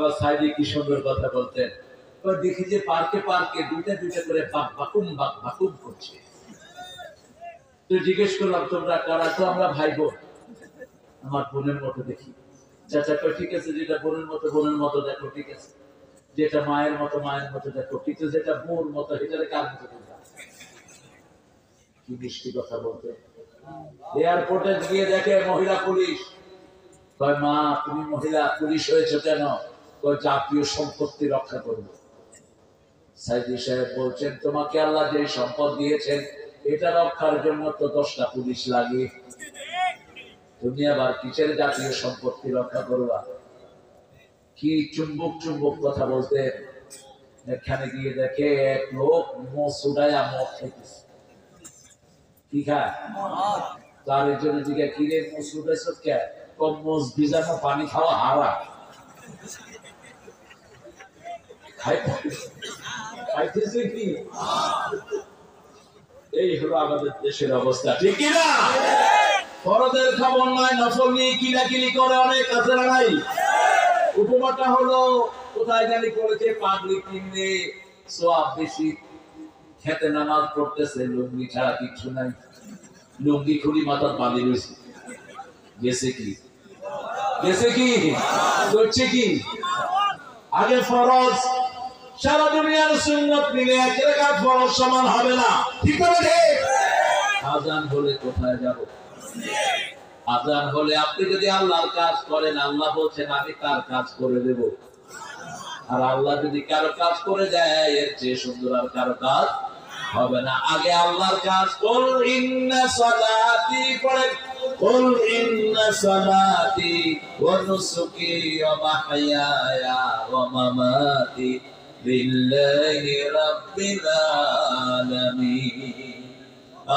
বাবা সাইদি কি সুন্দর কথা বলতেন। দেখি যে পার্কে পার্কে দুইটা দুইটা করে বাকুম করছে। তো জিজ্ঞেস করলাম তোমরা কারা? তো আমরা ভাই বোন, আমার বোনের মতো দেখি। চাচা ঠিক আছে, যেটা বোনের মতো দেখো, ঠিক আছে, যেটা মায়ের মতো দেখো, কিন্তু যেটা বোর মতো সেটা কার মতো দেখো। কি মিষ্টি কথা বলতে। এয়ারপোর্টে গিয়ে দেখে মহিলা পুলিশ। কয় মা তুমি মহিলা পুলিশ হয়েছে কেন? কয় জাতীয় সম্পত্তি রক্ষা করবো। সাইদি সাহেব বলছেন তোমাকে আল্লাহ যে সম্পদ দিয়েছেন এটা রক্ষার জন্য তো 10টা পুলিশ লাগে, তুমি আবার কিসের জাতীয় সম্পত্তি রক্ষা করবা? কি চুম্বক কথা বলতে। এখানে গিয়ে দেখে এক লোক মসুদায়া মদ খাইতেছে। কি খায়? তার জন্য জিজ্ঞা কিরে মসুদাইছ কে? কম মস ভিজানো পানি খাওয়া হারা খাইতেছে কি? এই হলো আমাদের দেশের অবস্থা, ঠিক কিনা? ফরজের খবর নয়, নফল নিয়ে কিলাকিলি করে অনেক কাছে লড়াই। উপমাটা হলো কোথায় জানি করেছে পাগড়ি কিনলে সোয়াব বেশি, খেতে নামাজ পড়তেছে লুঙ্গি ছাড়া কিছু নাই, লুঙ্গি খুলি মাথার বাঁধি রয়েছে। গেছে কি করছে কি? আগে ফরজ, সারা দুনিয়ার সুন্নাত মিলে এক রাকাত ফরজ সমান হবে না, ঠিক আছে? আজান হলে কোথায় যাব? আজান হলে আপনি যদি আল্লাহর কাজ করেন, আল্লাহ বলছেন আমি তার কাজ করে দেব। আর আল্লাহ যদি কারো কাজ করে দেয় এর চেয়ে সুন্দর আর কারো কাজ হবে না। আগে আল্লাহর কাজ। কুল ইন্না সালাতি পড়েন, কুল ইন্না সালাতি ওয়া নুসুকি ওয়া মাহইয়ায়া ওয়া মামাতি লিল্লাহি রাব্বিল আলামিন।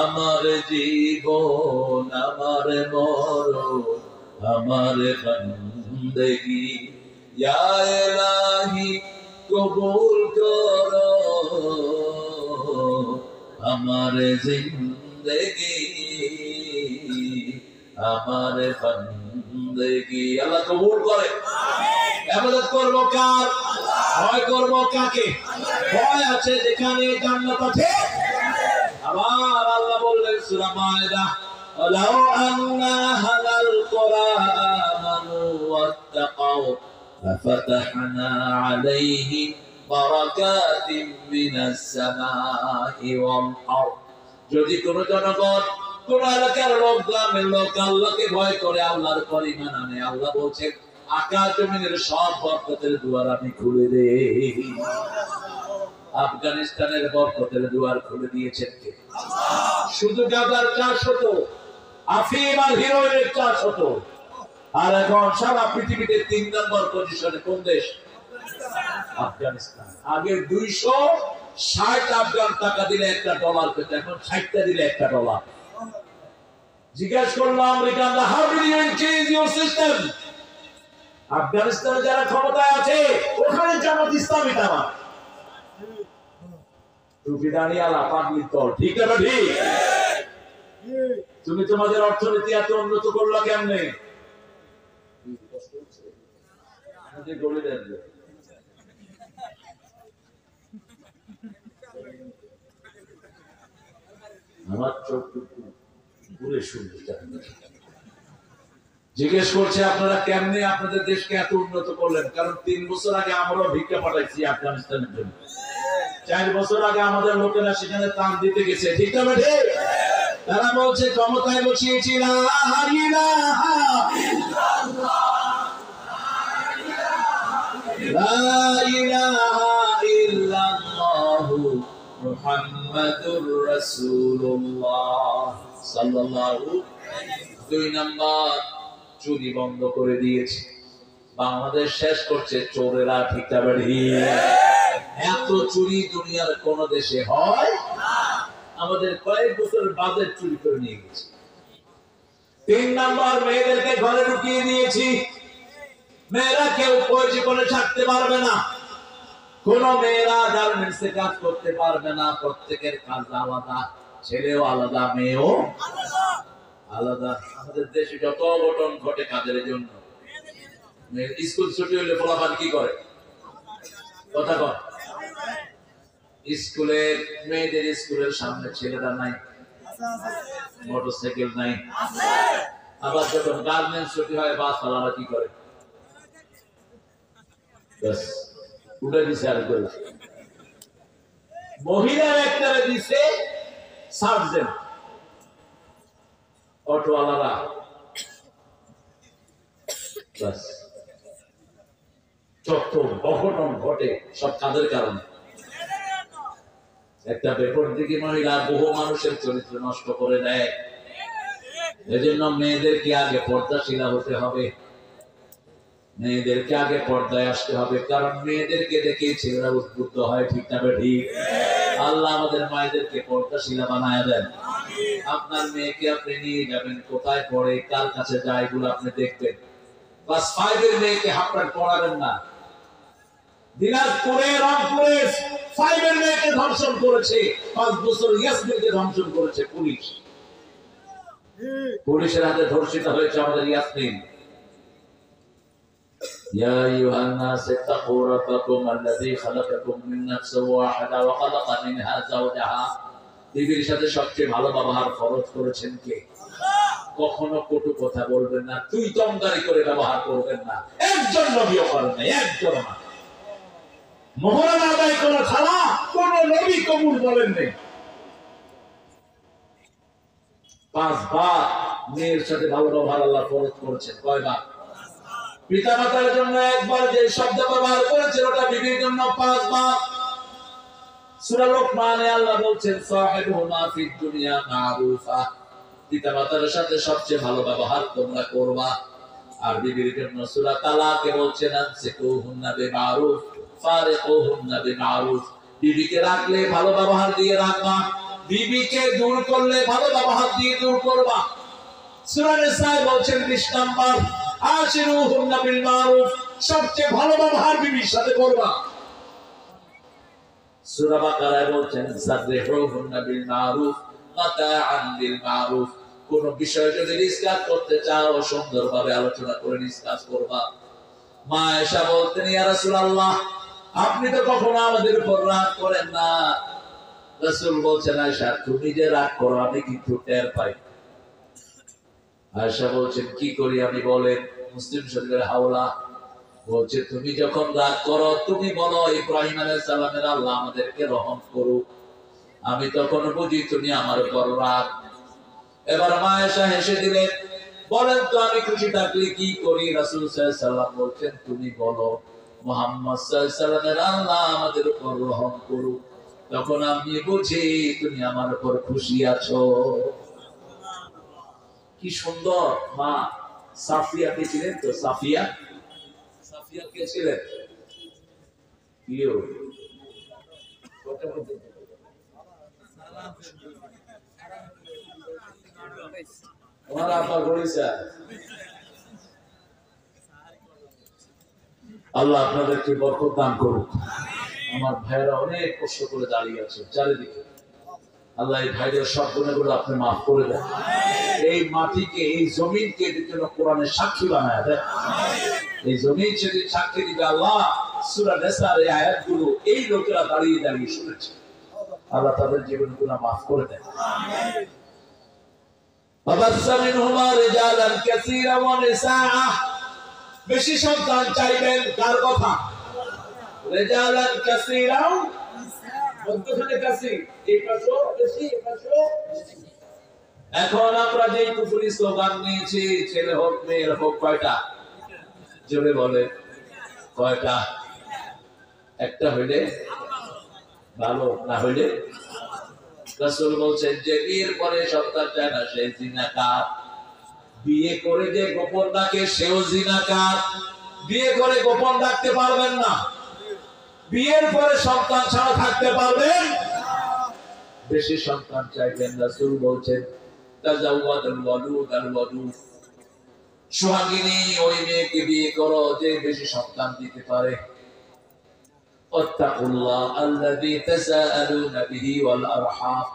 আমার জীবন, আমার মরণ, আমার বন্দেগী ইয়া ইলাহি কবুল করো আমার জিন্দেগি, আমার বন্দেগী। আল্লাহ কবুল করে। ইবাদত করব কার? ভয় করব কাকে? ভয় আছে যেখানে জান্নাত আছে। আবার আল্লাহ বললেন সূরা মায়েদা, লাউ আন্না হালাল কুরআনানু ওয়াত্তাকাউ লাফাতাহনা আলাইহিম বারাকাতিন মিনাস সামাই ওয়াল আরদ। যদি কোন জনগণ, কোন এলাকার লোক, গ্রামের লোক আল্লাহকে ভয় করে, আল্লাহর পর ঈমান আনে, আল্লাহ বলছেন আকাশ জমিনের সব বরকতের দুয়ার আমি খুলে দেই। আফগানিস্তানের বরকতের দুয়ার খুলে দিয়েছেন কে? শুধু গাজার চাষ হতো, আফিম আর হিরোইনের চাষ হতো, আর এখন সারা পৃথিবীতে 3 নম্বর পজিশনে কোন দেশ? আফগানিস্তান। আগে 260 আফগান টাকা দিলে $1 পেত, এখন 60টা দিলে $1। জিজ্ঞেস করলাম আমেরিকানরা, how do you change your system? আফগানিস্তানে যারা ক্ষমতায় আছে ওখানে জামাত ইসলামী তারা তুমি তোমাদের অর্থনীতি এত উন্নত করলা কেমনে? আমার চোখ ঘুরে শুনতে জিজ্ঞেস করছে আপনারা কেমনে আপনাদের দেশকে এত উন্নত করলেন? কারণ 3 বছর আগে আমরাও ভিক্ষা পাঠাইছি আফগানিস্তানের জন্য। 4 বছর আগে আমাদের লোকেরা সেখানে ত্রাণ দিতে গেছে, ঠিক না? তারা বলছে ক্ষমতায় বসিয়েছি লা ইলাহা ইল্লাল্লাহু মুহাম্মাদুর রাসূলুল্লাহ সাল্লাল্লাহু। 2 নাম্বার, চুরি বন্ধ করে দিয়েছে। বাংলাদেশ শেষ করছে চোরেরা, ঠিক না? এত চুরি দুনিয়ার কোন দেশে হয় না। আমাদের কয়েক বছর বাজেট চুরি করে নিয়ে গেছে। 3 নাম্বার, মেয়েদেরকে ঘরে ঢুকিয়ে দিয়েছি। মেয়েরা কেউ জীবনে থাকতে পারবে না। কোন মেয়েরা গার্মেন্টসে কাজ করতে পারবে না। প্রত্যেকের কাজ আলাদা, ছেলেও আলাদা, মেয়েও আলাদা। আমাদের দেশে যত অঘটন ঘটে কাজের জন্য। স্কুল ছুটি হলে ফলাফল কি করে? কথা কর। স্কুলে মেয়েদের স্কুলের সামনে ছেলেরা নাই, মোটরসাইকেল নাই। আবার যখন গার্মেন্টস ছুটি হয় বাস চালানো কি করে? উঠে দিছে আর করে। মহিলার একটা দিছে সার্জেন্ট, অটোওয়ালারা যত অঘটন ঘটে সব কাদের কারণে? একটা বেপরদিকি মহিলা বহু মানুষের চরিত্র নষ্ট করে দেয়। এজন্য মেয়েদেরকে আগে পর্দাশীলা হতে হবে, মেয়েদেরকে আগে পর্দায় আসতে হবে, কারণ মেয়েদেরকে দেখে ছেলেরা উদ্বুদ্ধ হয়। ঠিক না ঠিক? আল্লাহ আমাদের মায়েদেরকে পর্দাশীলা বানায় দেন। আপনার মেয়েকে আপনি নিয়ে যাবেন, কোথায় পড়ে, কার কাছে যায়, এগুলো আপনি দেখবেন। ক্লাস 5 এর মেয়েকে হাফ পড়াবেন না। দিনাজপুরে রংপুরে 5 এর মেয়েকে ধর্ষণ করেছে, 5 বছর ইয়াসমিনকে ধর্ষণ করেছে পুলিশ। পুলিশের হাতে ধর্ষিত হয়েছে আমাদের ইয়াসমিন। يا أيها الناس اتقوا ربكم الذي خلقكم من نفس واحدة وخلق منها زوجها। বিবির সাথে সবচেয়ে ভালো ব্যবহার ফরজ করেছেন কে? কখনো কটু কথা বলবেন না, তুই তমদারি করে ব্যবহার করবেন না। একজন নবীও করেন না, একজন না। মোহরান আদায় করা ছাড়া কোন নবী কবুল বলেন নেই। 5 বার মেয়ের সাথে ভালো ব্যবহার আল্লাহ ফরজ করেছেন। কয়বার? পিতা মাতার জন্য একবার যে শব্দ ব্যবহার করেছেন ওটা বিবির জন্য 5 বার। সূরা লোকমানে আল্লাহ বলছেন সাহিবুহুমা ফিদ দুনিয়া মারুফা। পিতা মাতার সাথে সবচেয়ে ভালো ব্যবহার তোমরা করবা। আর বিবির জন্য সূরা তালাকে বলছেন আনসিকুহুন্না বিমারুফ ফারিকুহুন্না বিমারুফ। বিবিকে রাখলে ভালো ব্যবহার দিয়ে রাখবা, বিবিকে দূর করলে ভালো ব্যবহার দিয়ে দূর করবা। সূরা নিসা বলছেন 20 নাম্বার আশিরুহুন্না বিল মারুফ, সবচেয়ে ভালো ব্যবহার বিবির সাথে করবা। সূরা বাকারায় বলছেন সাররিহুন্না বিল মারুফ মাতাআন বিল মারুফ। কোন বিষয় যদি ডিসকাস করতে চাও সুন্দরভাবে আলোচনা করে ডিসকাস করবা। মা আয়েশা বলতেন ইয়া রাসূলুল্লাহ আপনি তো কখনো আমাদের উপর রাগ করেন না। রাসূল বলছেন আয়েশা তুমি যে রাগ করো আমি কিন্তু টের পাই। আয়েশা বলছেন কি করি আমি বলেন? মুসলিম শরীফের হাওলা বলছে তুমি যখন রাগ করো তুমি বলো ইব্রাহিম আলাইহিস সালামের আল্লাহ আমাদেরকে রহম করুক, আমি তখন বুঝি তুমি আমার উপর রাগ। এবার মা আয়েশা হেসে দিলেন, বলেন তো আমি খুশি থাকলে কি করি? রাসূল সাল্লাল্লাহু আলাইহি সাল্লাম বলছেন তুমি বলো মুহাম্মদ সাল্লাল্লাহু আলাইহি সাল্লামের আল্লাহ আমাদের উপর রহম করুক, তখন আমি বুঝি তুমি আমার উপর খুশি আছো। কি সুন্দর। মা সাফিয়া কে ছিলেন তো? সাফিয়া কে ছিলেন? আল্লাহ আপনাদেরকে বরকত দান করুক। আমার ভাইয়েরা অনেক কষ্ট করে দাঁড়িয়ে আছে চারিদিকে। আল্লাহ এই ভাইদের সব গুণাগুলো আপনি মাফ করে দেন। এই মাটিকে এই জমিনকে এদের জন্য কোরআনের সাক্ষী বানায় দেন। এই জমিন সেদিন সাক্ষী দিবে আল্লাহ সূরা নিসার এই আয়াতগুলো এই লোকেরা দাঁড়িয়ে দাঁড়িয়ে শুনেছে। আল্লাহ তাদের জীবন গুনাহ মাফ করে দেন। বাবাসামিনহুমা রিজালান কাসীরা ওয়া নিসাআ। বেশি সন্তান চাইবেন কার কথা? রিজালান কাসীরা মধ্যখানে কাসীর, এই পাশে বেশি এই পাশে বেশি। এখন আমরা যে কুফরি স্লোগান নিয়েছি ছেলে হোক মেয়ে হোক কয়টা? জোরে বলে কয়টা? একটা হইলে ভালো, না হইলে? রাসূল বলছেন যে বিয়ের পরে সন্তান চায় না সে জিনাকার। বিয়ে করে যে গোপন ডাকে সেও জিনাকার। বিয়ে করে গোপন ডাকতে পারবেন না, বিয়ের পরে সন্তান ছাড়া থাকতে পারবেন। বেশি সন্তান চাইবেন। রাসূল বলছেন তাজাওয়াদুল ওয়ালুদ আল ওয়াদুদ। সুহাগিনী ওই মেয়েকে বিয়ে করো যে বেশি সন্তান দিতে পারে। ওয়াত্তাকুল্লাহ আল্লাযী তাসাআলুনা বিহি ওয়াল আরহাম।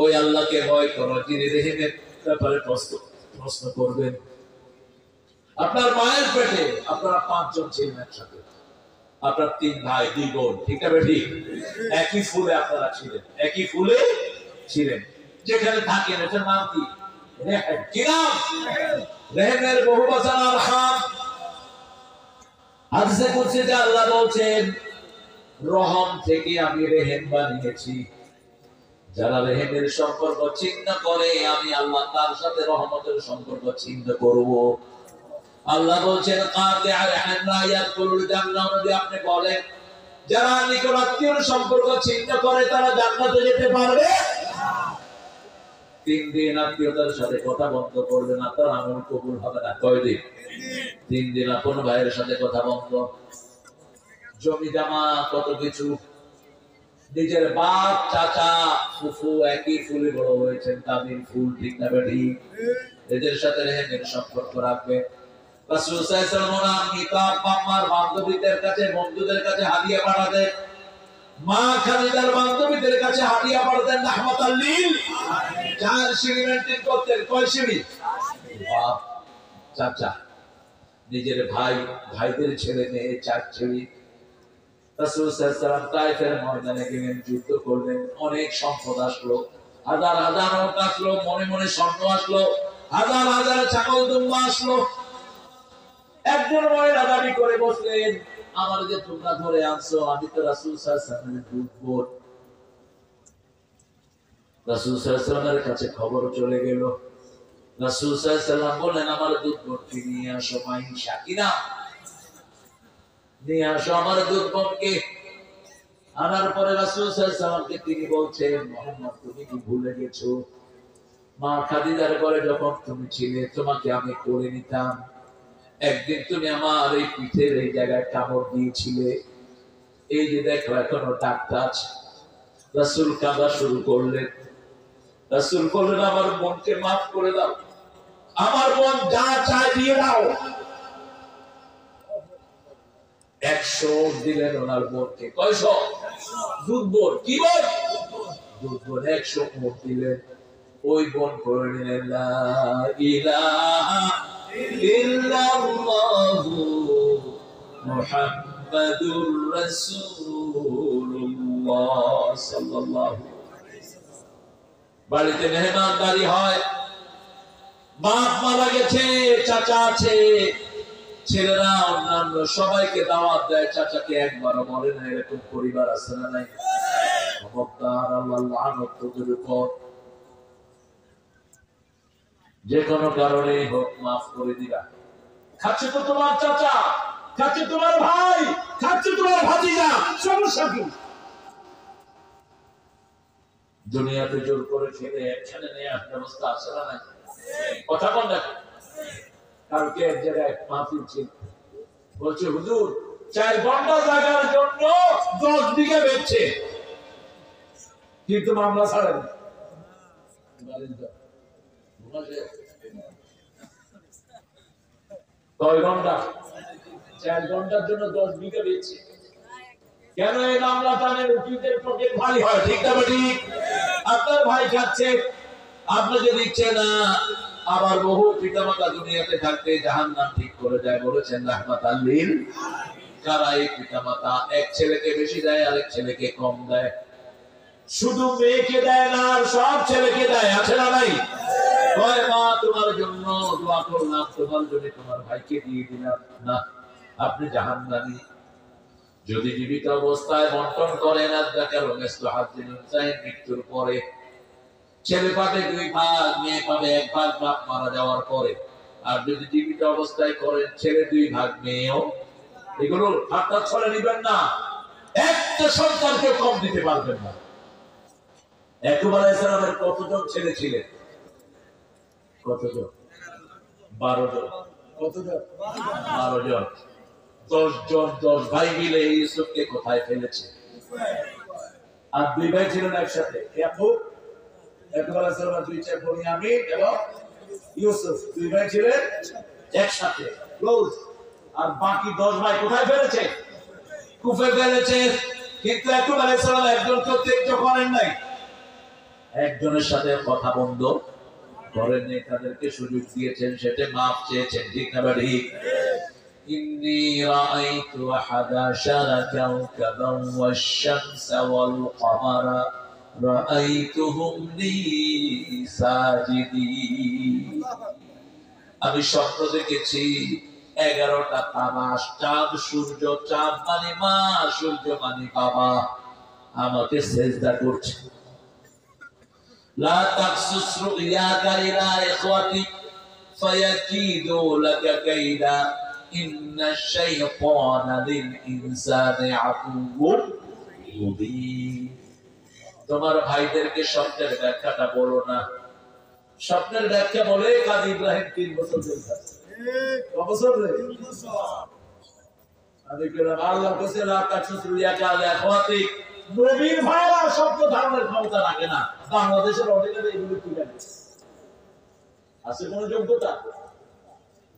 ওই আল্লাহকে ভয় করো যিনি রহিমের ব্যাপারে প্রশ্ন করবেন। আপনার মায়ের পেটে আপনারা 5 জন ছিলেন একসাথে, আপনার 3 ভাই 2 বোন, ঠিক না ঠিক? একই ফুলে আপনারা ছিলেন, একই ফুলে ছিলেন। যেখানে থাকেন এটার নাম কি? রেহেম। কি নাম? রেহেমের বহু বচন আরহাম। হাদিসে কুদসিতে আল্লাহ বলছেন, রহম থেকে আমি রেহেম বানিয়েছি, যারা রেহেমের সম্পর্ক ছিন্ন করে আমি আল্লাহ তার সাথে রহমতের সম্পর্ক ছিন্ন করব। আল্লাহ বলছেন কাতিআ রাহিম লা ইয়াদখুলুল জান্নাহ। যদি আপনি বলেন যারা নিকট আত্মীয়র সম্পর্ক ছিন্ন করে তারা জান্নাতে যেতে পারবে না, 3 দিন আত্মীয়তার সাথে কথা বন্ধ করবে না, তার আমল কবুল হবে না। কয় দিন? 3 দিন আপন ভাইয়ের সাথে কথা বন্ধ, জমি জমা কত কিছু, নিজের বাপ চাচা ফুফু একই ফুলে বড় হয়েছেন, তাদের ফুল, ঠিক না ঠিক? এদের সাথে রেহেমের সম্পর্ক রাখবে। রাসূল সাল্লাল্লাহু আলাইহি ওয়াসাল্লাম বাবার বান্ধবীদের কাছে, বন্ধুদের কাছে হাদিয়া পাঠাতেন। মা খাদিজার বান্ধবীদের কাছে হাদিয়া পাঠাতেন রাহমাতাল লিল আলামিন। 4 সিঁড়ি মেইনটেইন করতেন। কয় সিঁড়ি? বাপ চাচা নিজের ভাই, ভাইদের ছেলে মেয়ে 4 সিঁড়ি। রাসূল সাল্লাল্লাহু আলাইহি ওয়াসাল্লাম তায়েফের ময়দানে গেলেন, যুদ্ধ করলেন, অনেক সম্পদ আসলো, হাজার হাজার লোক আসলো, মনে মনে স্বর্ণ আসলো, হাজার হাজার ছাগল দুম্বা আসলো। একজন মহিলা দাবি করে বসলেন, আমার যে তোমরা ধরে আনছো আমি তো রাসূল সাল্লাল্লাহু আলাইহি ওয়াসাল্লামের দূত। রাসূল সাল্লাল্লাহু আলাইহি ওয়াসাল্লামের কাছে খবর চলে গেল। রাসূল সাল্লাল্লাহু আলাইহি ওয়াসাল্লাম বললেন, আমার দূতকে নিয়ে আসো, মাইন সাকিনা নিয়ে আসো আমার দূতকে। আনার পরে রাসূল সাল্লাল্লাহু আলাইহি ওয়াসাল্লামকে তিনি বলছেন, মুহাম্মদ তুমি কি ভুলে গেছো মা খাদিজার ঘরে যখন তুমি ছিলে তোমাকে আমি করে নিতাম, একদিন তুমি আমার এই পিঠের এই জায়গায় কামড় দিয়েছিলে, এই যে দেখো এখনো দাগটা আছে। রাসূল কাঁদা শুরু করলেন। রাসূল বললেন, আমার বোনকে মাফ করে দাও, আমার বোন যা চায় দিয়ে দাও। 100 দিলেন ওনার বোনকে। কয়শো? দুধ বোন। কি বোন? দুধ বোন। 100 ভোট দিলেন। ওই বোন করে নিলেন লা ইলাহা ইল্লাল্লাহু মুহাম্মাদুর রাসূলুল্লাহ সাল্লাল্লাহু আলাইহি ওয়াসাল্লাম। বাড়িতে মেহমানদারি হয়, বাপ মারা গেছে, চাচা আছে, ছেলেরা অন্যান্য সবাইকে দাওয়াত দেয়, চাচাকে একবারও বলে না। এরকম পরিবার আছে না নাই? খবরদার, আল্লাহ লানত তোদের উপর। যে কোনো কারণে হোক মাফ করে দিবা। খাচ্ছে তো তোমার চাচা, খাচ্ছে তোমার ভাই, খাচ্ছে তোমার ভাতিজা, সমস্যা কি? দুনিয়াতে জোর করে খেলে একখানে নেওয়ার ব্যবস্থা আছে না নাই? কথা বল না। কালকে এক জায়গায় মাহফিল ছিল, বলছে হুজুর 4 ঘন্টা জায়গার জন্য 10 বিঘা বেচছে, কিন্তু মামলা ছাড়েন। 10 ঘন্টা, 4 ঘন্টার জন্য 10 বিঘা বেচছে। কেন? এই মামলা টানের উকিলদের পকেট ভারী হয়, ঠিক না ঠিক? আপনার ভাই খাচ্ছে, আপনি যদি ইচ্ছে না। আবার বহু পিতামাতা দুনিয়াতে থাকতে জাহান্নাম ঠিক করে দেয়, বলেছেন রাহমাতাল লিল আলামিন। কারা এই পিতামাতা? এক ছেলেকে বেশি দেয়, আরেক ছেলেকে কম দেয়। শুধু মেয়েকে দেয় না, আর সব ছেলেকে দেয়, আছে না নাই? কয় মা তোমার জন্য দোয়া করলাম, তোমার জন্য তোমার ভাইকে দিয়ে দিলাম, না আপনি জাহান্নামী। যদি জীবিত অবস্থায় বন্টন করেন, মৃত্যুর পরে ছেলে পাবে 2 ভাগ, মেয়ে পাবে 1 ভাগ, বাপ মারা যাওয়ার পরে। আর যদি জীবিত অবস্থায় করেন, ছেলে 2 ভাগ, মেয়েও। এগুলো ঠাট্টা ছলে নিবেন না। একটা সন্তানকে কম দিতে পারবেন না। ইয়াকুব আলাইহিস সালামের কতজন ছেলে ছিলেন? কতজন? 12 জন। কতজন? 12 জন। 10 জন, 10 ভাই মিলে ইউসুফকে কোথায় ফেলেছে? আর 2 ভাই ছিলেন একসাথে, ইয়াকুব আলাইহিস সালামের 2 ছেলে বুনিয়ামিন এবং ইউসুফ, 2 ভাই ছিলেন একসাথে ক্লোজ। আর বাকি 10 ভাই কোথায় ফেলেছে? কুফে ফেলেছে। কিন্তু ইয়াকুব আলাইহিস সালাম একজনকে ত্যাগ করেন নাই। একজনের সাথে কথা বন্ধ করেননি, তাদেরকে সুযোগ দিয়েছেন, সেটা মাফ চেয়েছেন, ঠিক না ঠিক? إني رأيت 11 كوكبا والشمس والقمر رأيتهم لي ساجدين। আমি স্বপ্ন দেখেছি 11টা তারা, চাঁদ সূর্য, চাঁদ মানে মা, সূর্য মানে বাবা, আমাকে সেজদা করছে। লা তাকসুস রুয়াকা ইলা ইখওয়াতি ফায়াকিদু লাকা কাইদা ইন্নাশ শাইতানা লিল ইনসানি আদুউন মুবিন। তোমার ভাইদেরকে স্বপ্নের ব্যাখ্যাটা বলো না। স্বপ্নের ব্যাখ্যা বলে কাজী ইব্রাহিম 3 বছর জেল খাচ্ছে। কত বছর রে? 3 বছর। আমি বললাম আল্লাহ কাছে লা তাকসুস রুয়াকা ইলা ইখওয়াতি, নবীর ভাইরা স্বপ্ন ধারণের ক্ষমতা রাখে না। বাংলাদেশের অর্ডিনারি এগুলো কি জানে? আছে কোন যোগ্যতা?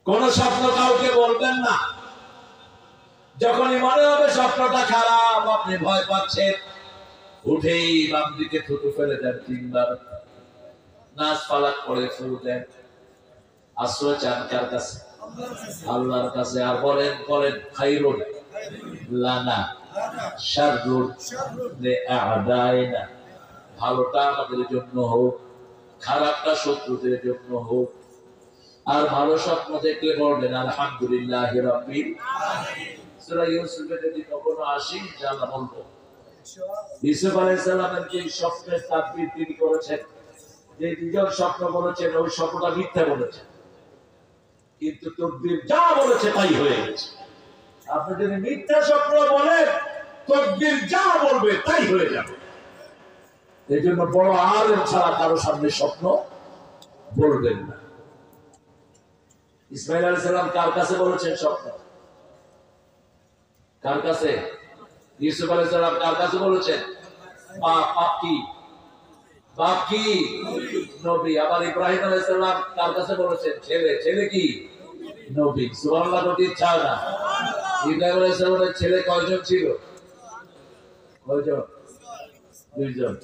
কোন স্বপ্ন কাউকে বলবেন না। যখনই মনে হবে স্বপ্নটা খারাপ, আপনি ভয় পাচ্ছেন, উঠেই বাম দিকে থুতু ফেলে দেন 3 বার, নাচ ফালাক করে ফু দেন, আশ্রয় চান কার কাছে? আল্লাহর কাছে। আর বলেন বলেন খাইরুন লানা শাররুন লিআদাইনা, ভালোটা আমাদের জন্য হোক, খারাপটা শত্রুদের জন্য হোক। আর ভালো স্বপ্ন দেখলে বলবেন আলহামদুলিল্লাহি রাব্বিল আলামিন। সূরা ইউসুফে যদি কখনো আসি ইনশাআল্লাহ বলবো। ইউসুফ আলাইহিস সালামের যে স্বপ্নের তাফসীর তিনি করেছেন, যে দুজন স্বপ্ন বলেছেন, ওই স্বপ্নটা মিথ্যা বলেছেন, কিন্তু তকদীর যা বলেছে তাই হয়ে গেছে। আপনি যদি মিথ্যা স্বপ্ন বলেন, তকদীর যা বলবে তাই হয়ে যাবে। এই জন্য বড় আলেম ছাড়া কারো সামনে স্বপ্ন বলবেন না। ইসমাঈল আলাইহিস সালাম কার কাছে বলেছেন স্বপ্ন? কার কাছে? ইউসুফ আলাইহিস সালাম কার কাছে বলেছেন? বাপ কি? বাপ কি? নবী। আবার ইব্রাহিম আলাইহিস সালাম কার কাছে বলেছেন? ছেলে। ছেলে কি? নবী। সুবহানাল্লাহ বলতে ইচ্ছা না? ইব্রাহিম আলাইহিস সালামের ছেলে কয়জন ছিল? কয়জন? 2 জন।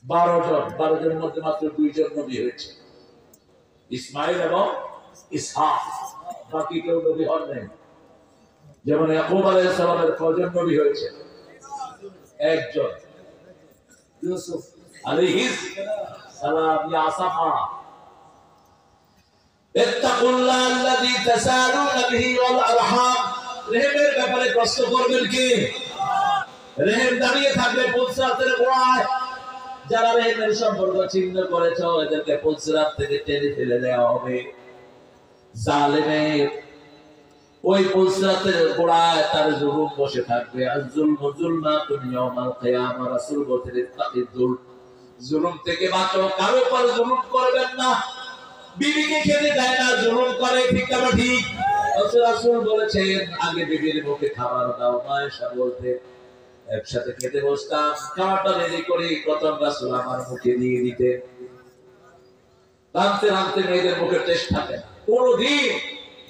12 জন। 12 জনের মধ্যে মাত্র 2 জন নবী হয়েছে, ইসমাইল এবং ইসহাক। বাকি কেউ নবী হন নাই। যেমন ইয়াকুব আলাইহিস সালামের কয়জন নবী হয়েছে? 1 জন, ইউসুফ আলাইহিস সালাম। ইয়া সাফা ইত্তাকুল্লাহ আল্লাযী তাসালুনা বিহি ওয়াল আরহাম, রহিমের ব্যাপারে প্রশ্ন করবেন কি? রহিম দাঁড়িয়ে থাকবে পুলসিরাতের গোড়ায়। যারা রহিমের সম্পর্ক ছিন্ন করেছে এদেরকে পুলসিরাত থেকে টেনে ফেলে দেওয়া হবে। জালেমের ওই পুলসিরাতের গোড়ায় তার জুলুম বসে থাকবে। আয-যুলমু যুলমাতুন ইয়াওমাল কিয়ামা, রাসূল বলেছেন ইত্তাকিযুল, জুলুম থেকে বাঁচো, কারো উপর জুলুম করবেন না। বিবিকে খেতে দেয় না, জুলুম করে, ঠিক না ঠিক? রাসূল বলেছেন আগে বিবির মুখে খাবার দাও। মায়েশা বলতে একসাথে খেতে বসতাম, খাবারটা রেডি করে প্রথম রাসূল আমার মুখে দিয়ে দিতে। রাঁধতে রাঁধতে মেয়েদের মুখে টেস্ট থাকে না। কোনদিন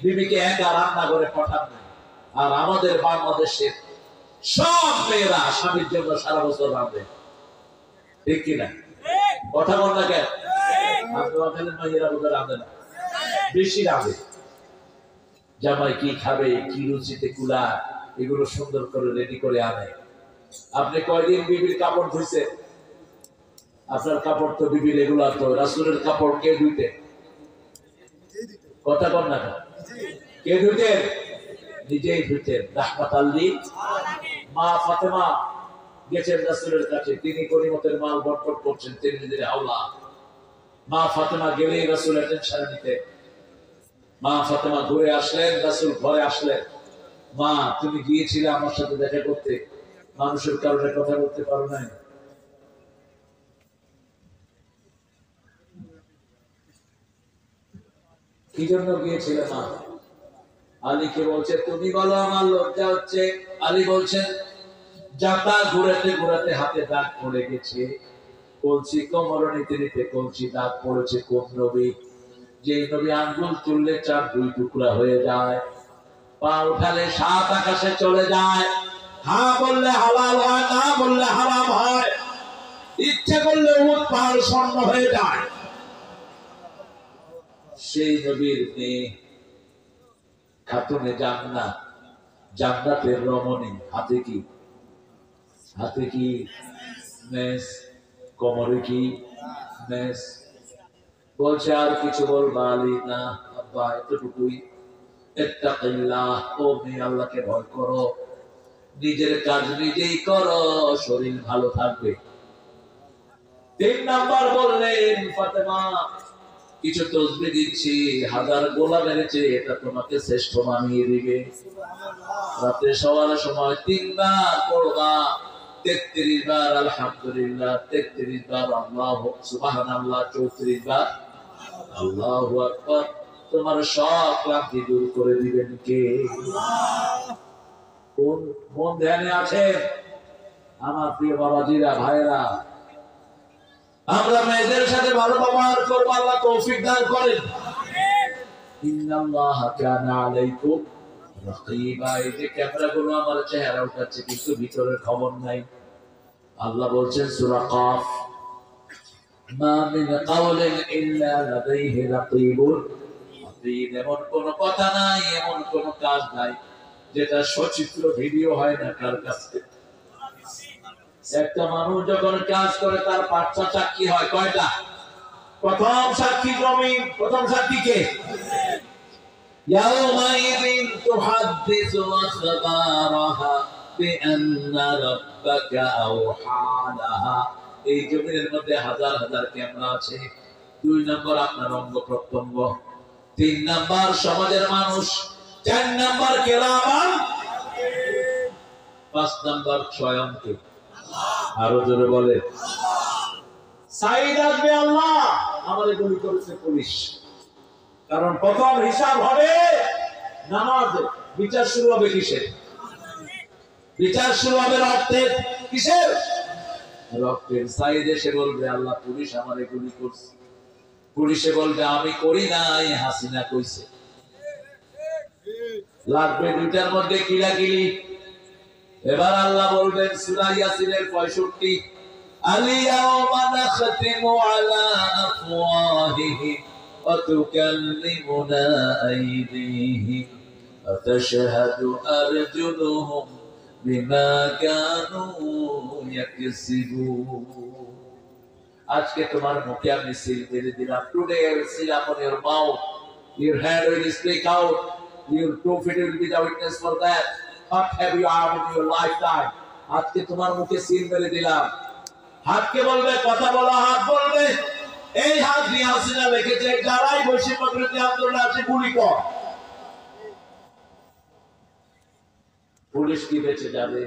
বিবিকে একা রান্না করে পাঠান না। আর আমাদের বাংলাদেশের সব মেয়েরা স্বামীর জন্য সারা বছর রাঁধে, ঠিক কিনা? কথা বল না কেন? আপনাদের মেয়েরা বোধহয় রাঁধে না, বেশি রাঁধে। জামাই কি খাবে, কি রুচিতে কুলা, এগুলো সুন্দর করে রেডি করে আনে। আপনি কয়দিন বিবির কাপড় ধুইছে? আপনার কাপড় তো বিবির রেগুলার, তো রাসূলের কাপড় কে ধুইতে? কথা বল না কেন? কে ধুইতেন? নিজেই ধুইতেন। রাহমাতাল লিল আলামিন। মা ফাতেমা গেছেন রাসূলের কাছে, তিনি গনিমতের মাল বন্টন করছেন, তিনি নিজের হাওলা। মা ফাতেমা গেলেই রাসূল অ্যাটেনশন নিতেন। মা ফাতেমা ঘুরে আসলেন, রাসূল ঘরে আসলেন। মা তুমি গিয়েছিলে আমার সাথে দেখা করতে, মানুষের কারণে কথা বলতে পারো নাই। কি জন্য গিয়েছিলে মা? আলীকে বলছে তুমি বলো, আমার লজ্জা হচ্ছে। আলী বলছেন যাতা ঘুরাতে ঘুরাতে হাতে দাগ পড়ে গেছে, কলসি কোমর নিতে নিতে কলসি দাগ পড়েছে। কোন নবী? যে নবী আঙ্গুল তুললে 4 2 টুকরা হয়ে যায়, পা উঠালে 7 আকাশে চলে যায়, হ্যাঁ বললে হালাল হয়, না বললে হারাম হয়, ইচ্ছে করলে উট পাহাড় স্বর্ণ হয়ে যায়। সেই নবীর মেয়ে খাতুনে জান্নাত, জান্নাতের রমণী, হাতে কি মেস, কোমরে কি মেস। বলছে আর কিছু বলবা আলী? না আব্বা, এতটুকুই। ইত্তাকিল্লাহ, ও মেয়ে আল্লাহকে ভয় করো, নিজের কাজ নিজেই করো, শরীর ভালো থাকবে। 3 নাম্বার বললেন, ফাতেমা কিছু তসবিহ দিচ্ছি, 1000 গোলা মেরেছে, এটা তোমাকে শ্রেষ্ঠ বানিয়ে দিবে। রাতে শোয়ার সময় 3 বার পড়বা, 33 বার আলহামদুলিল্লাহ, 33 বার আল্লাহু সুবহানাল্লাহ, 34 বার আল্লাহু আকবার। তোমার সব ক্লান্তি দূর করে দিবেন কে? কোন মন ধ্যানে আছেন আমার প্রিয় বাবাজিরা, ভাইরা? আমরা মেয়েদের সাথে ভালো ব্যবহার করব, আল্লাহ তৌফিক দান করেন। ইন্নাল্লাহা কানা আলাইকুম রাকিবা। এই যে ক্যামেরাগুলো আমার চেহারা উঠাচ্ছে, কিন্তু ভিতরের খবর নাই। আল্লাহ বলছেন সূরা কাফ, মা মিন কাওলিন ইল্লা লাদাইহি রাকিবুন আতীদ। এমন কোন কথা নাই, এমন কোন কাজ নাই যেটা সচিত্র ভিডিও হয় না কার কাছে। একটা মানুষ যখন কাজ করে তার 5টা সাক্ষী হয়। কয়টা? প্রথম সাক্ষী জমিন, প্রথম সাক্ষী কে? ইয়াউমাইযিন তুহাদ্দিসু আখবারাহা বিআন্না রাব্বাকা আওহালাহা। এই জমিনের মধ্যে হাজার হাজার ক্যামেরা আছে। 2 নম্বর আপনার অঙ্গ প্রত্যঙ্গ, 3 নম্বর সমাজের মানুষ, 4 নম্বর কেরামান, 5 নম্বর স্বয়ং কে? আরো জোরে বলে। সাইদ আসবে আল্লাহ, আমাদের গুলি করেছে পুলিশ। কারণ প্রথম হিসাব হবে নামাজে। বিচার শুরু হবে কিসের? বিচার শুরু হবে রক্তের। কিসের? রক্তের। সাইদ এসে বলবে আল্লাহ পুলিশ আমারে গুলি করছে। পুলিশে বলবে আমি করি নাই, হাসিনা কইছে। লাগবে 2টার মধ্যে কিলাকিলি। এবার আল্লাহ বলবেন সূরা ইয়াসিনের 65, আলিয়াউমা নাখতিমু আলা আফওয়াহিহিম ওয়া তুকাল্লিমুনা আইদিহিম ওয়া তাশহাদু আরজুলুহুম বিমা কানু ইয়াকসিবুন। আজকে তোমার মুখে আমি সিল মেরে দিলাম। Today I will seal upon your mouth, your hand will speak out, your 2 feet will be the witness for that. What have you done in your lifetime? আজকে তোমার মুখে সিল মেরে দিলাম। হাতকে বলবে কথা বলা, হাত বলবে এই হাত দিয়ে হাসিনা লিখেছে, যারাই বৈশ্বিক বিরোধী আন্দোলন আছে গুলি কর। পুলিশ কি বেঁচে যাবে?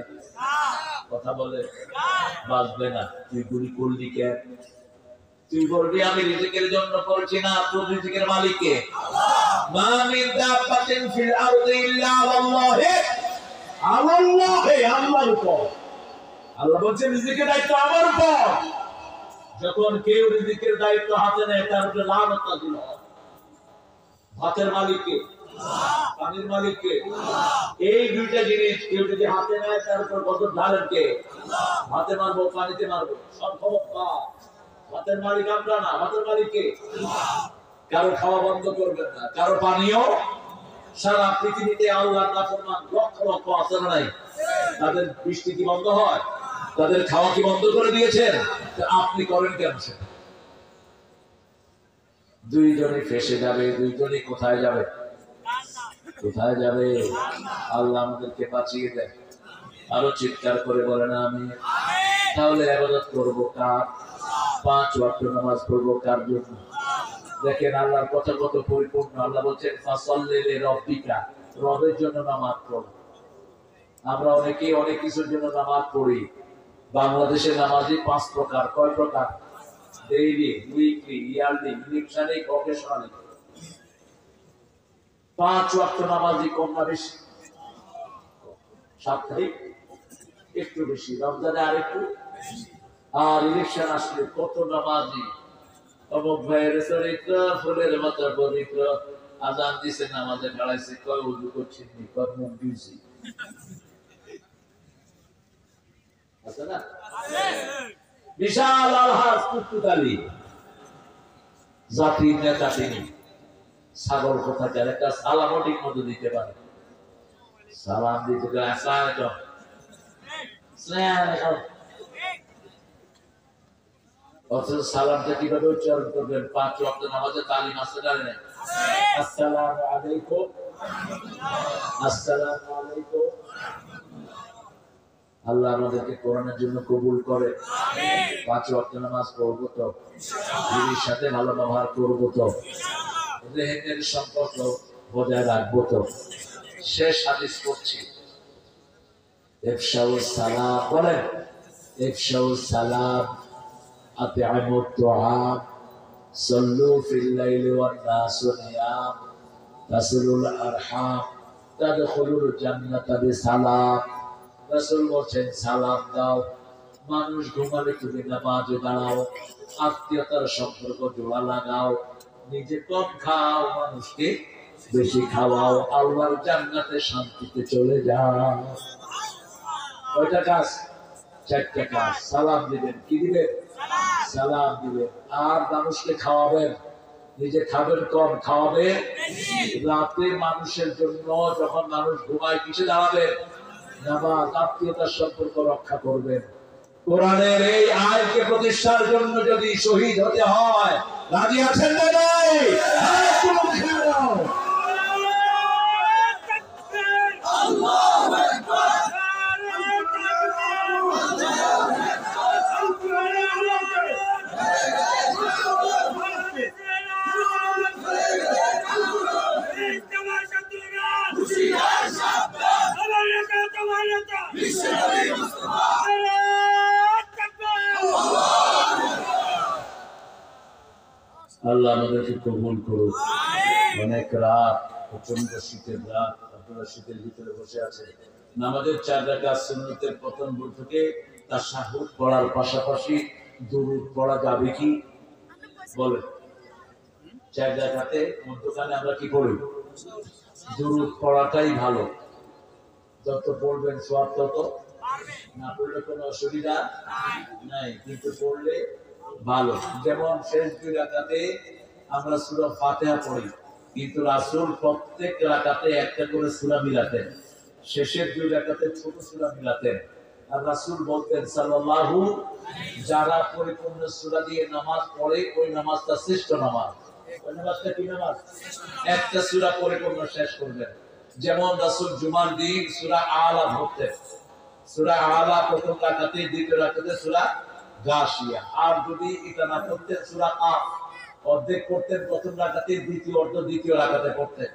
কথা বলে বাঁচবে না। তুই গুলি করলি কেন? তুই বলবি আমি রিজিকের জন্য করছি না, তোর রিজিকের মালিক কে? মা মিন দাব্বাতিন ফিল আরদি ইল্লা আলাল্লাহি, আলাল্লাহি, আল্লাহর উপর। আল্লাহ বলছেন রিজিকের দায়িত্ব আমার উপর। যখন কেউ রিজিকের দায়িত্ব হাতে নেয় তার উপরে লানত নাযিল হয়। ভাতের মালিক কে? পানির মালিক কে? এই 2টা জিনিস কেউ যদি হাতে নেয় তার উপর গজব ঢালেন কে? ভাতে মারবো, পানিতে মারবো, সব খবর পাও। ভাতের মালিক আমরা না, ভাতের মালিক কে? কারো খাওয়া বন্ধ করবেন না, কারো পানিও। সারা পৃথিবীতে আল্লাহর নাফরমান লক্ষ লক্ষ আছে না নাই? তাদের বৃষ্টি কি বন্ধ হয়? তাদের খাওয়া কি বন্ধ করে দিয়েছেন? আপনি করেন কেন? সেটা 2 জনই ফেসে যাবে। 2 জনই কোথায় যাবে? কোথায় যাবে? আল্লাহ আমাদেরকে বাঁচিয়ে দেয়। আরো চিৎকার করে বলেন আমি। তাহলে ইবাদত করব কার? 5 ওয়াক্ত নামাজ পড়বো কার জন্য? দেখেন আল্লাহর কথা কত পরিপূর্ণ। আল্লাহ বলছেন ফাসাল্লি লিরাব্বিকা, রবের জন্য নামাজ পড়ো। আমরা অনেকেই অনেক কিছুর জন্য নামাজ পড়ি। বাংলাদেশে নামাজি 5 প্রকার। কয় প্রকার? ডেইলি, উইকলি, ইয়ারলি, ইলেকশনে, অকেশনালি। 5 ওয়াক্ত নামাজি কম না বেশি? সাপ্তাহিক একটু বেশি, রমজানে আরেকটু। আর ইলেকশন আসলে কত নামাজি। অমুক ভাইয়ের চরিত্র ফুলের মতো পবিত্র, আজান দিছে নামাজে দাঁড়াইছে, কয় উযু করছেন, কয় মুখ দিয়েছি। আছে না? বিশাল আলহাজ কুতুব আলী, জাতির নেতা তিনি। ছাগল কোথাকার, একটা সালামও ঠিক মতো দিতে পারে। সালাম দিতে গেলে আসসালামু আলাইকুম, অথচ সালামটা কিভাবে উচ্চারণ করবেন? 5 ওয়াক্ত নামাজে তালিম আছে না? আসসালামু আলাইকুম, আসসালামু আলাইকুম। আল্লাহ আমাদেরকে কোরআনের জন্য কবুল করে। 5 ওয়াক্ত নামাজ পড়বো তো, বিবির সাথে ভালো ব্যবহার করবো তো, রেহেমের সম্পর্ক বজায় রাখবো তো। শেষ হাদিস পড়ছি, ইফশাউস সালাম, বলেন ইফশাউস সালাম, আতি'আমুত তুআম, সাল্লু ফিল লাইলি ওয়ান নাসু নিয়াম, তাসিলুল আরহাম, তাদখুলুল জান্নাতা বিসালাম। রাসূল বলেন সালাম দাও, মানুষ ঘুমালে তুমি নামাজে দাঁড়াও, আত্মীয়তার সম্পর্ক জোড়া লাগাও, নিজে কম খাও, মানুষকে বেশি খাওয়াও, আল্লাহর জান্নাতে শান্তিতে চলে যাও। কয়টা কাজ? 4টা কাজ। সালাম দিবেন, কি দিবেন? সালাম দিবেন। আর মানুষকে খাওয়াবেন, নিজে খাবেন কম, খাওয়াবেন রাতে মানুষের জন্য। যখন মানুষ ঘুমায় কিসে দাঁড়াবেন? নামাজ। আত্মীয়তার সম্পর্ক রক্ষা করবেন। কোরআনের এই আইনকে প্রতিষ্ঠার জন্য যদি শহীদ হতে হয়, রাজি আছেন না? নাই? আল্লাহু আকবার। আল্লাহ আমাদেরকে কবুল করুন। অনেক রাত, প্রচন্ড শীতের রাত, আপনারা শীতের ভিতরে বসে আছেন। নামাজের 4 রাকাত সুন্নতের প্রথম বৈঠকে তাশাহুদ পড়ার পাশাপাশি দুরূদ পড়া যাবে কি? বলেন। 4 রাকাতে মধ্যখানে আমরা কি করি? দুরূদ পড়াটাই ভালো। যত পড়বেন সওয়াব তত। না পড়লে কোনো অসুবিধা নাই, কিন্তু পড়লে ভালো। যেমন শেষ 2 রাকাতে আমরা সূরা ফাতিহা পড়ি, কিন্তু রাসূল প্রত্যেক রাকাতে একটা করে সূরা মিলাতেন। শেষের 2 রাকাতে ছোট সূরা মিলাতেন। আর রাসূল বলতেন সাল্লাল্লাহু, যারা পরিপূর্ণ সূরা দিয়ে নামাজ পড়ে ওই নামাজটা শ্রেষ্ঠ নামাজ। ওই নামাজটা কি নামাজ? একটা সূরা পরিপূর্ণ শেষ করবেন। যেমন রাসূল জুমার দিন সূরা আলা পড়তেন। সূরা আলা প্রথম রাকাতে, দ্বিতীয় রাকাতে সূরা গাশিয়া। আর যদি এটা না পড়তেন সূরা কাফ অর্ধেক পড়তেন প্রথম রাকাতে, দ্বিতীয় অর্ধ দ্বিতীয় রাকাতে পড়তেন।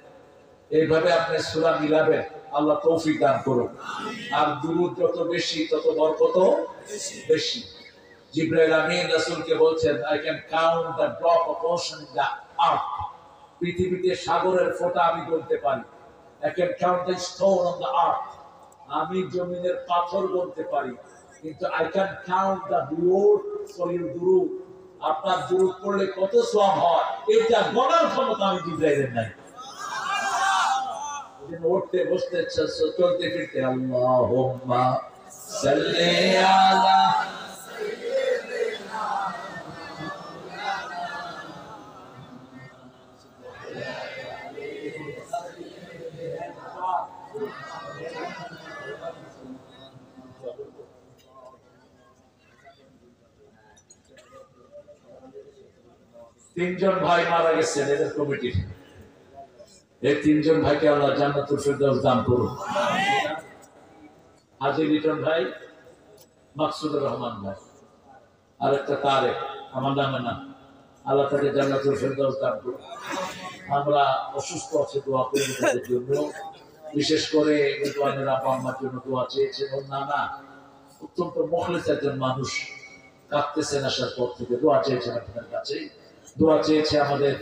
এইভাবে আপনি সূরা মিলাবেন। আল্লাহ তৌফিক দান করুন। আর দুরূদ যত বেশি তত বরকত বেশি। জিবরাইল আমিন রাসূলকে বলছেন, I can count the drop of ocean in the earth. পৃথিবীতে সাগরের ফোঁটা আমি গুনতে পারি। I can count the stone on the earth. আমি জমিনের পাথর গুনতে পারি, কিন্তু I can count the blood for your দুরূদ। আপনার দুরূদ পড়লে কত সওয়াব হয় এটা গণার ক্ষমতা আমি জিবরাইলের নাই। উঠতে বসতে চলতে ফিরতে আল্লাহুম্মা সাল্লি আলা সাইয়্যিদিনা তিনজন ভাই মারা গেছেন এদের কমিটির। এই 3 জন ভাইকে আল্লাহ জান্নাতুল ফেরদাউস দান করুন। হাজী লিটন ভাই, মাকসুদুর রহমান ভাই, আর একটা তারেক, আমার নামে না। আল্লাহ তাকে জান্নাতুল ফেরদাউস দান করুন। আমরা অসুস্থ আছি, দোয়া করুন তাদের জন্য। বিশেষ করে রিদওয়ানের আব্বা আম্মার জন্য দোয়া চেয়েছেন। ওর নানা অত্যন্ত মুখলিস একজন মানুষ, কাঁদতেছেন আসার পর থেকে। দোয়া চেয়েছেন আপনার কাছে, দোয়া চেয়েছে আমাদের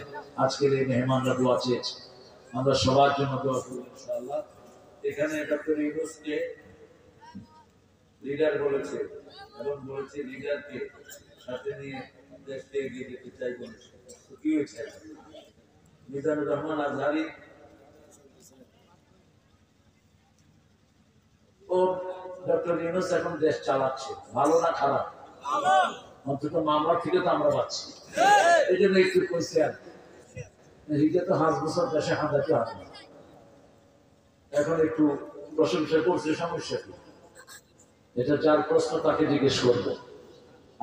আজকের এই মেহমানরা দোয়া চেয়েছে। আমরা সবার জন্য দোয়া করি ইনশাআল্লাহ। এখানে ডক্টর ইউনূসকে লিডার বলেছে এবং বলেছে লিডারকে সাথে নিয়ে দেশকে এগিয়ে যেতে চাই বলেছে। কি হয়েছে? মিজানুর রহমান আজহারি ও ডক্টর ইউনূস এখন দেশ চালাচ্ছে। ভালো না খারাপ? অন্তত মামলা থেকে তো আমরা পাচ্ছি। এই জন্য একটু কইছি আর এদিকে তো 5 বছর দেশে হাঁটাতে হবে, এখন একটু প্রশংসা করছে, সমস্যা কি? এটা যার প্রশ্ন তাকে জিজ্ঞেস করবো।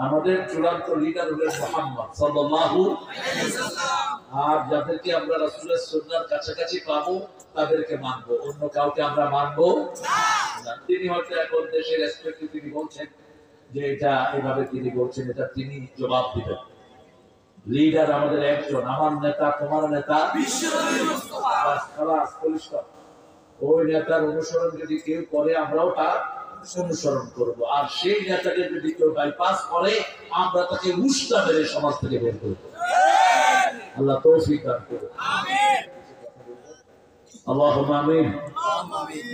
আমাদের চূড়ান্ত লিডার হলেন মুহাম্মদ সাল্লাল্লাহু আলাইহি ওয়াসাল্লাম। আর যাদেরকে আমরা রাসূলের সুন্নাহর কাছাকাছি পাবো তাদেরকে মানবো, অন্য কাউকে আমরা মানবো না। তিনি হয়তো এখন দেশের রেসপেক্টে তিনি বলছেন যে এটা এভাবে তিনি বলছেন, এটা তিনি জবাব দিবেন। লিডার আমাদের একজন, আমার নেতা তোমার নেতা বিশ্বনবী মুস্তাফা, বাস খালাস পরিষ্কার। ওই নেতার অনুসরণ যদি কেউ করে আমরাও তার অনুসরণ করব, আর সেই নেতাকে যদি কেউ বাইপাস করে আমরা তাকে উস্তা মেরে সমাজ থেকে বের করব। আল্লাহ তৌফিক দান করুন, আমিন। اللهم آمين.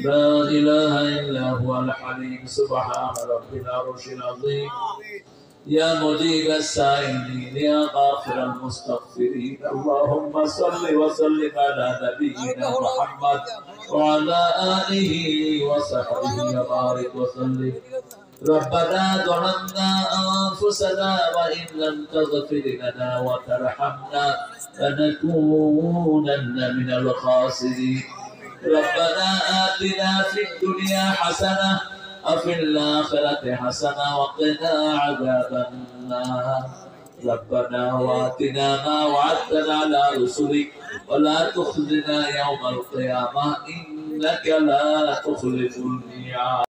لا إله إلا هو الحليم سبحان رب العرش العظيم. يا مجيب السائلين يا غافر المستغفرين. اللهم صل وسلم على نبينا محمد وعلى آله وصحبه وبارك وسلم. ربنا ظلمنا أنفسنا وإن لم تغفر لنا وترحمنا لنكونن من الخاسرين. ربنا آتنا في الدنيا حسنة وفي الآخرة حسنة وقنا عذاب النار. ربنا وآتنا ما وعدتنا على رسلك ولا تخزنا يوم القيامة إنك لا تخلف الميعاد.